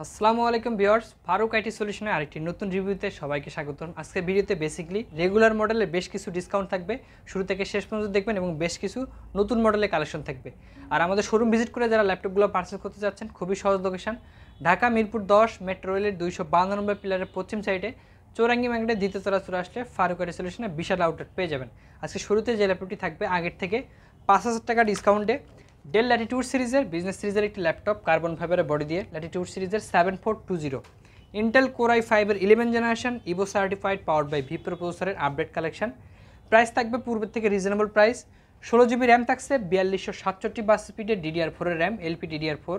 আসসালামু আলাইকুম viewers, Faruk IT সলিউশনের আরেকটি নতুন রিভিউতে সবাইকে স্বাগতম। আজকের ভিডিওতে বেসিক্যালি রেগুলার মডেলে বেশ কিছু ডিসকাউন্ট থাকবে, শুরু থেকে শেষ পর্যন্ত দেখবেন এবং বেশ কিছু নতুন মডেলের কালেকশন থাকবে। আর আমাদের শোরুম ভিজিট করে যারা ল্যাপটপগুলো পারচেজ করতে যাচ্ছেন, খুবই সহজ লোকেশন, ঢাকা মিরপুর 10 মেট্রো রেলের 252 নম্বর পিলারের পশ্চিম সাইডে চৌরাঙ্গি মার্কেটে দ্বিতীয় তলা চলে আসলে ফারুক আইটি সলিউশনে বিশাল আউটলেট পেয়ে যাবেন। আজকে শুরুতে যে ল্যাপটপটি থাকবে আগের থেকে 5,000 টাকা ডিসকাউন্টে ডেল ল্যাটিটিউড সিরিজের বিজনেস সিরিজের একটি ল্যাপটপ কার্বন ফাইবারের বডি দিয়ে ল্যাটিটিউড সিরিজের 7420 ইন্টেল কোর i5-এর 11 generation Evo certified powered by vPro প্রসেসরের আপডেট কালেকশন। প্রাইস থাকবে পূর্বের থেকে রিজনেবল প্রাইস। 16 জিবি র্যাম থাকছে, 4267 বাস স্পিডের DDR4 RAM LP DDR4,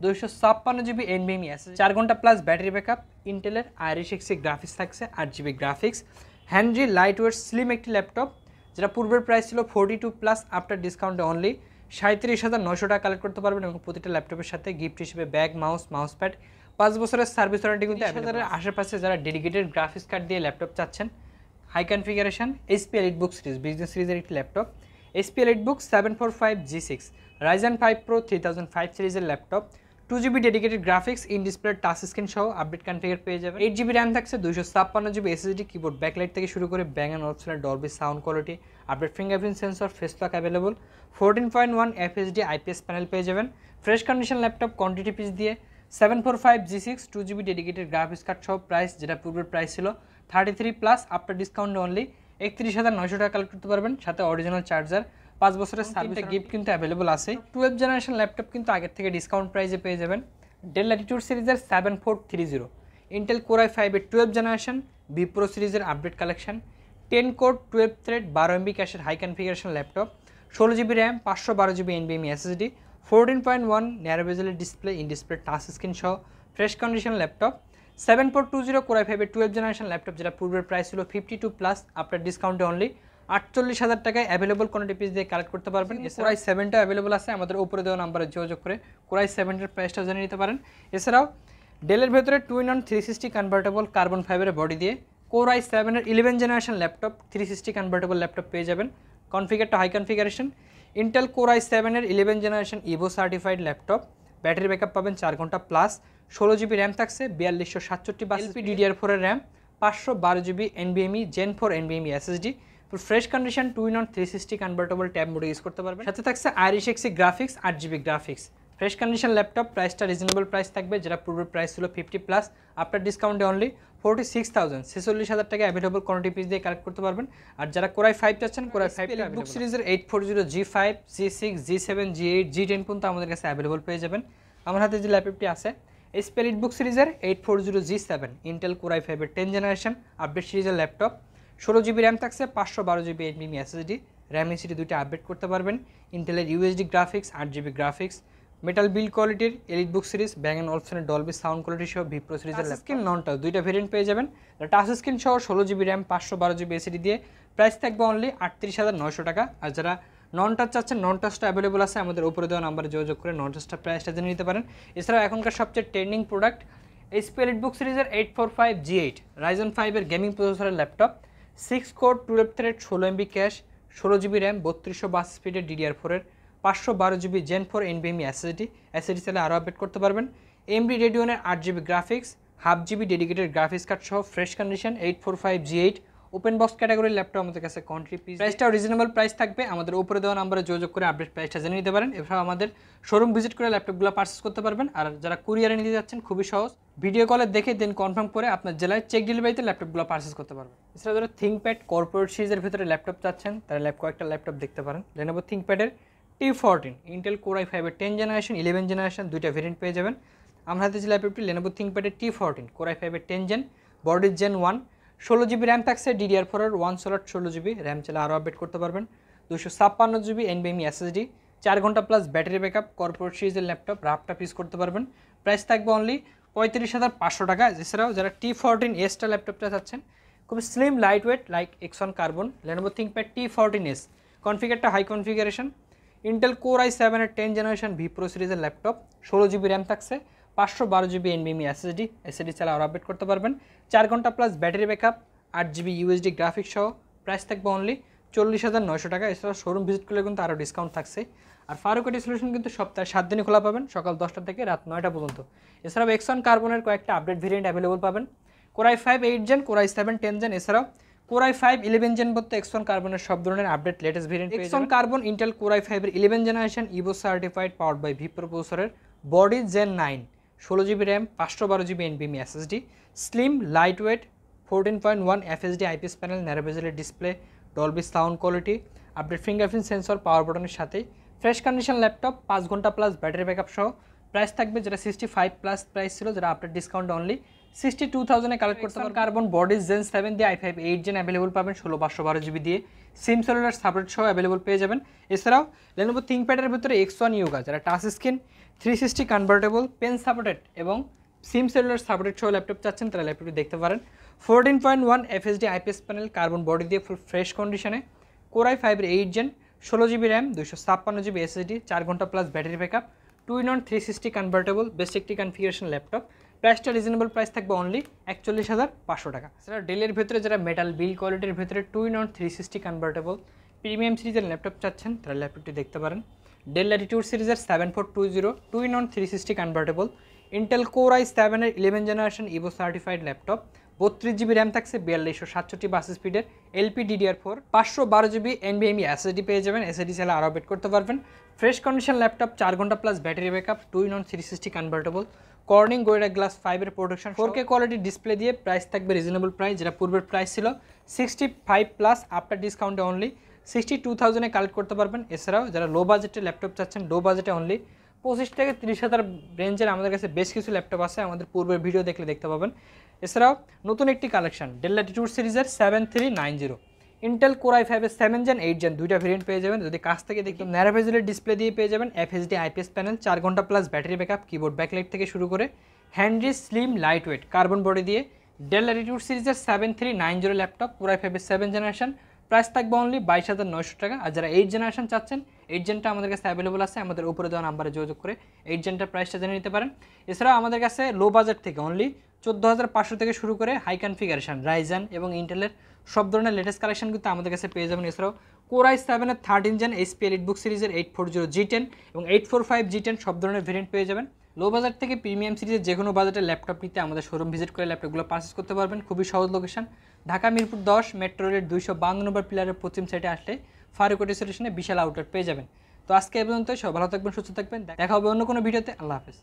256 GB NVMe SSD, 4 ঘন্টা প্লাস ব্যাটারি ব্যাকআপ, ইন্টেলের Iris Xe গ্রাফিক্স থাকছে, 8 GB graphics, handy light weight slim একটি ল্যাপটপ যেটা পূর্বের প্রাইস ছিল 42 প্লাস, আফটার ডিসকাউন্টে অনলি 37,900 টাকা কালেক্ট করতে পারবেন এবং প্রতিটা ল্যাপটপের সাথে গিফট হিসেবে ব্যাগ, মাউস প্যাড, 5 বছরের সার্ভিস ওয়ারেন্টি কিন্তু 1000-এর আশেপাশে যারা ডেডিকেটেড গ্রাফিক্স কার্ড দিয়ে ল্যাপটপ চাচ্ছেন, high configuration HP EliteBook series business সিরিজের একটি laptop, HP EliteBook 745G6 Ryzen 5 Pro 3005 সিরিজের laptop, 2 GB dedicated graphics, in display touch screen সহ আপডেট কনফিগার পেয়ে যাবেন। 8 জিবি র্যাম থাকছে, 256 জিবি SSD, কিবোর্ড ব্যাকলাইট থেকে শুরু করে ব্যাং অ্যান্ড অলসনের Dolby sound quality, update fingerprint sensor, face lock available, 14.1 FHD IPS panel পেয়ে যাবেন। Fresh condition laptop quantity piece দিয়ে 745G6 2 GB dedicated graphics card সহ প্রাইস যেটা পূর্বের প্রাইস ছিল 33 প্লাস, আফটার ডিসকাউন্ট অনলি 31,900 টাকা কালেক্ট করতে পারবেন, সাথে অরিজিনাল চার্জার, 5 বছরের সার্ভিস গিফট কিন্তু অ্যাভেলেবল আছে। 12 জেনারেশন ল্যাপটপ কিন্তু আগের থেকে ডিসকাউন্ট প্রাইসে পেয়ে যাবেন। ডেল ল্যাটিটিউড সিরিজের 7430, ইন্টেল কোর i5-এর 12 জেনারেশন ভিপ্রো সিরিজের update collection, 10 core 12 thread 12 MB ক্যাশের high configuration laptop, 16 GB RAM, 512 GB NVMe SSD, 14.1 narrow বেজেলের display, in display touch screen সহ ফ্রেশ কন্ডিশন ল্যাপটপ, 7420 কোর i5-এর 12 জেনারেশন ল্যাপটপ যেটা পূর্বের price ছিল 52 প্লাস, আফটার ডিসকাউন্টে অনলি 48,000 টাকায় অ্যাভেলেবল কোয়ান্টিটি পিস দিয়ে কালেক্ট করতে পারবেন। কোর i7টা অ্যাভেলেবল আছে, আমাদের উপরে দেওয়া নাম্বারে যোগাযোগ করে কোর i7-এর প্রাইসটা জেনে নিতে পারেন। এছাড়াও ডেলের ভেতরে 2-in-1 360 কনভার্টেবল কার্বন ফাইবারের বডি দিয়ে কোর i7-এর 11 জেনারেশন ল্যাপটপ 360 কনভার্টেবল ল্যাপটপ পেয়ে যাবেন। কনফিগারটা হাই কনফিগারেশন, ইন্টেল কোর i7-এর 11 generation Evo certified laptop, battery backup পাবেন 4 ঘন্টা প্লাস, 16 জিবি র্যাম থাকছে, 4267 বাস এলপি DDR4 র্যাম, 512 GB NVMe Gen 4 NVMe SSD, fresh condition 2-in-1 360 convertible tab মোডে ইউজ করতে পারবেন, সাথে থাকছে Iris Xe graphics, 8 GB graphics. Fresh condition laptop, প্রাইসটা রিজনেবল প্রাইস থাকবে যেটা পূর্বের প্রাইস ছিল 50 প্লাস, আফটার ডিসকাউন্টে অনলি 46,000 টাকা অ্যাভেলেবল কোয়ান্টিটি পিস দিয়ে কালেক্ট করতে পারবেন। আর যারা কোর i5 চাচ্ছেন, কোর i5 বুক সিরিজের 840 G5 G6 G7 G8 G10 পর্যন্ত আমাদের কাছে অ্যাভেলেবল পেয়ে যাবেন। আমার হাতে যে ল্যাপটপটি আছে HP EliteBook সিরিজের 840 G7 ইন্টেল কোর i5-এর 10 জেনারেশন আপডেট সিরিজের ল্যাপটপ, 16 জিবি র্যাম থাকছে, 512 GB NVMe SSD, RAM SSD দুইটা আপডেট করতে পারবেন, ইন্টেলের UHD graphics, 8 GB graphics, metal build কোয়ালিটির EliteBook সিরিজ, ব্যাং অ্যান্ড অলসনের ডলবি সাউন্ড কোয়ালিটি সহ ভিপ্রো সিরিজের স্ক্রিন নন টাচ দুইটা ভেরিয়েন্ট পেয়ে যাবেন। টাচ স্ক্রিন সহ 16 জিবি র্যাম, 512 জিবি SSD দিয়ে প্রাইস থাকবে অনলি 38,900 টাকা। আর যারা নন টাচ চাচ্ছেন, নন টাচটা অ্যাভেলেবল আছে, আমাদের উপরে দেওয়া নাম্বারে যোগাযোগ করে নন টাচটা প্রাইসটা জেনে নিতে পারেন। এছাড়াও এখনকার সবচেয়ে ট্রেন্ডিং প্রোডাক্ট HP EliteBook সিরিজের 845G8 Ryzen 5-এর গেমিং প্রসেসরের laptop, 6 core 12 thread 16 MB cash, 16 GB RAM, 3200 বাস স্পিডের DDR4-এর, 512 জিবি Gen 4 NVMe SSD চাইলে আরও আপডেট করতে পারবেন। AMD Radeon-এর 8 GB graphics, half GB dedicated graphics card সহ fresh condition 845G8 open box ক্যাটাগরির ল্যাপটপ আমাদের কাছে কোয়ান্টিটি পিস, প্রাইসটাও রিজনেবল প্রাইস থাকবে। আমাদের উপরে দেওয়া নাম্বারে যোগাযোগ করে আপডেট প্রাইসটা জেনে নিতে পারেন। এছাড়াও আমাদের শোরুম ভিজিট করে ল্যাপটপগুলো পারচেস করতে পারবেন। আর যারা কুরিয়ারে নিতে যাচ্ছেন, খুবই সহজ, ভিডিও কলে দেখে দেন কনফার্ম করে আপনার জেলায় চেক ডেলিভারিতে ল্যাপটপগুলো পারচেস করতে পারবেন। এছাড়া যারা ThinkPad কর্পোরেট সিরিজের ভিতরে ল্যাপটপ চাচ্ছেন, তারা কয়েকটা ল্যাপটপ দেখতে পারেন। Lenovo ThinkPad-এর T14 ইন্টেল কোর i5-এর 10 জেনারেশন 11 জেনারেশন দুইটা ভেরিয়েন্ট পেয়ে যাবেন। আমরা হাতে যে ল্যাপটপটি Lenovo ThinkPad-এর T14 কোর i5-এর 10 gen, body Gen 1, 16 GB RAM থাকছে, DDR4-এর 1 স্লট 16 জিবি র্যাম চাইলে আরও আপডেট করতে পারবেন, 256 জিবি NVMe SSD, 4 ঘন্টা প্লাস ব্যাটারি ব্যাকআপ, কর্পোরেট সিরিজের ল্যাপটপ রাফটা পিস করতে পারবেন। প্রাইস থাকবে অনলি 35,500 টাকা। এছাড়াও যারা T14S ল্যাপটপটা চাচ্ছেন, খুব slim light weight like X1 carbon, Lenovo ThinkPad T14S, কনফিগারটা হাই কনফিগারেশন, ইন্টেল কোর i7-এর 10 জেনারেশন ভিপ্রো সিরিজের ল্যাপটপ, 16 জিবি র্যাম থাকছে, 512 জিবি NVMe SSD চাইলে আরও আপডেট করতে পারবেন, 4 ঘন্টা plus battery backup, 8 GB UHD graphics সহ প্রাইস থাকবে অনলি 40,900 টাকা। এছাড়া শোরুম ভিজিট করলে কিন্তু আরও ডিসকাউন্ট থাকছে। আর ফারুক আইটি সলিউশন কিন্তু সপ্তাহে 7 দিনই খোলা পাবেন, সকাল 10টা থেকে রাত 9টা পর্যন্ত। এছাড়াও এক্সন কার্বনের কয়েকটা আপডেট ভেরিয়েন্ট অ্যাভেলেবল পাবেন, Core i5 8 gen, Core i7 10 gen, এছাড়াও Core i5 11 জেন পর্যন্ত এক্সন কার্বনের সব ধরনের আপডেট লেটেস্ট ভেরিয়েন্ট পেয়ে যাবেন। Exon carbon Intel Core i5 এর 11 generation Evo certified powered by V প্রসেসরের body gen 9, 16GB RAM, 512GB NVMe SSD, slim light weight, 14.1 FHD IPS panel, narrow বেজেলের display, Dolby sound quality, update fingerprint sensor, power বাটনের সাথে fresh condition laptop, 5 ঘন্টা plus battery backup সহ। Price থাকবে যেটা 65 plus price ছিল, যেটা update discount only 62,000-এ কালেক্ট করতে পারবেন। কার্বন বডি জেন 7 দিয়ে i5 8 জেন অ্যাভেলেবল পাবেন 16/512GB দিয়ে, সিম সেলুলার সাপোর্ট সহ অ্যাভেলেবল পেয়ে যাবেন। এছাড়াও Lenovo ThinkPad-এর ভিতরে X1 Yoga, যারা touch screen, 360 convertible, pen supported এবং সিম সেলুলার সাপোর্টেড সহ ল্যাপটপ চাচ্ছেন, তারা ল্যাপটপটি দেখতে পারেন। 14.1 FHD IPS panel, carbon body দিয়ে ফুল ফ্রেশ কন্ডিশনে, Core i5 এর 8 gen, 16GB RAM, 256GB SSD, 4 ঘন্টা plus battery backup, 2-in-1 360 convertible, best একটি কনফিগারেশন ল্যাপটপ। প্রাইসটা রিজনেবল প্রাইস থাকবে অনলি 41,500 টাকা। সেটা ডেলের ভিতরে যারা মেটাল বিল কোয়ালিটির ভিতরে 2-in-1 360 কনভার্টেবল প্রিমিয়াম সিরিজের ল্যাপটপ চাচ্ছেন, তারা ল্যাপটপটি দেখতে পারেন। ডেল ল্যাটিটিউড সিরিজের 7420 2-in-1 360 convertible, Intel Core i7 এর 11 generation Evo certified laptop, 32GB RAM থাকছে, 4267 বাস স্পিডের LPDDR4, 512GB NVMe SSD পেয়ে যাবেন, SSD চাইলে আরও আপডেট করতে পারবেন। ফ্রেশ কন্ডিশন ল্যাপটপ, 4 ঘন্টা plus battery backup, 2-in-1 360 convertible, Corning gorilla glass 5 এর প্রোটেকশন, 4K কোয়ালিটি ডিসপ্লে দিয়ে। প্রাইস থাকবে রিজনেবল প্রাইস, যেটা পূর্বের প্রাইস ছিল 65 প্লাস, আফটার ডিসকাউন্টে অনলি 62,000-এ কালেক্ট করতে পারবেন। এছাড়াও যারা লো বাজেটের ল্যাপটপ চাচ্ছেন, লো বাজেটে অনলি 25 থেকে 30,000 রেঞ্জের আমাদের কাছে বেশ কিছু ল্যাপটপ আছে, আমাদের পূর্বের ভিডিও দেখলে দেখতে পাবেন। এছাড়াও নতুন একটি কালেকশন ডেল ল্যাটিটিউড সিরিজের 7390, ইন্টেল Core i5 এর 7 জেন 8 জেন, দুইটা ভেরিয়েন্ট পেয়ে যাবেন। যদি কাছ থেকে দেখুন, ন্যারো বেজেলের ডিসপ্লে দিয়ে পেয়ে যাবেন, FHD IPS প্যানেল, 4 ঘন্টা plus battery backup, keyboard backlight থেকে শুরু করে handy slim light wait carbon body দিয়ে ডেল ল্যাটিটিউড সিরিজের 7390 ল্যাপটপ, Core i5 এর 7 জেনারেশন। প্রাইস থাকবে অনলি 22,900 টাকা। আর যারা 8 জেনারেশন চাচ্ছেন, 8 জেনটা আমাদের কাছে অ্যাভেলেবল আছে, আমাদের উপরে দেওয়া নাম্বারে যোগাযোগ করে 8 জেনটার প্রাইসটা জেনে নিতে পারেন। এছাড়াও আমাদের কাছে লো বাজেট থেকে অনলি 14,500 থেকে শুরু করে হাই কনফিগারেশন রাইজেন এবং ইন্টেলের সব ধরনের লেটেস্ট কালেকশন কিন্তু আমাদের কাছে পেয়ে যাবেন। এছাড়াও Core i7 এর 13 জেন HP EliteBook সিরিজের 840G10 এবং 845G10 সব ধরনের ভেরিয়েন্ট পেয়ে যাবেন। লো বাজেট থেকে প্রিমিয়াম সিরিজের যে কোনো বাজেটের ল্যাপটপ নিতে আমাদের শোরুম ভিজিট করে ল্যাপটপগুলো পারচেজ করতে পারবেন। খুবই সহজ location, Dhaka Mirpur 10 metro rail 252 নম্বর পিলারের পশ্চিম সাইডে আসলে ফারুক আইটি সলিউশনে বিশাল আউটলেট পেয়ে যাবেন। তো আজকে এই পর্যন্ত, সব ভালো থাকবেন, সুস্থ থাকবেন, দেখা হবে অন্য কোনো ভিডিওতে। আল্লাহ হাফেজ।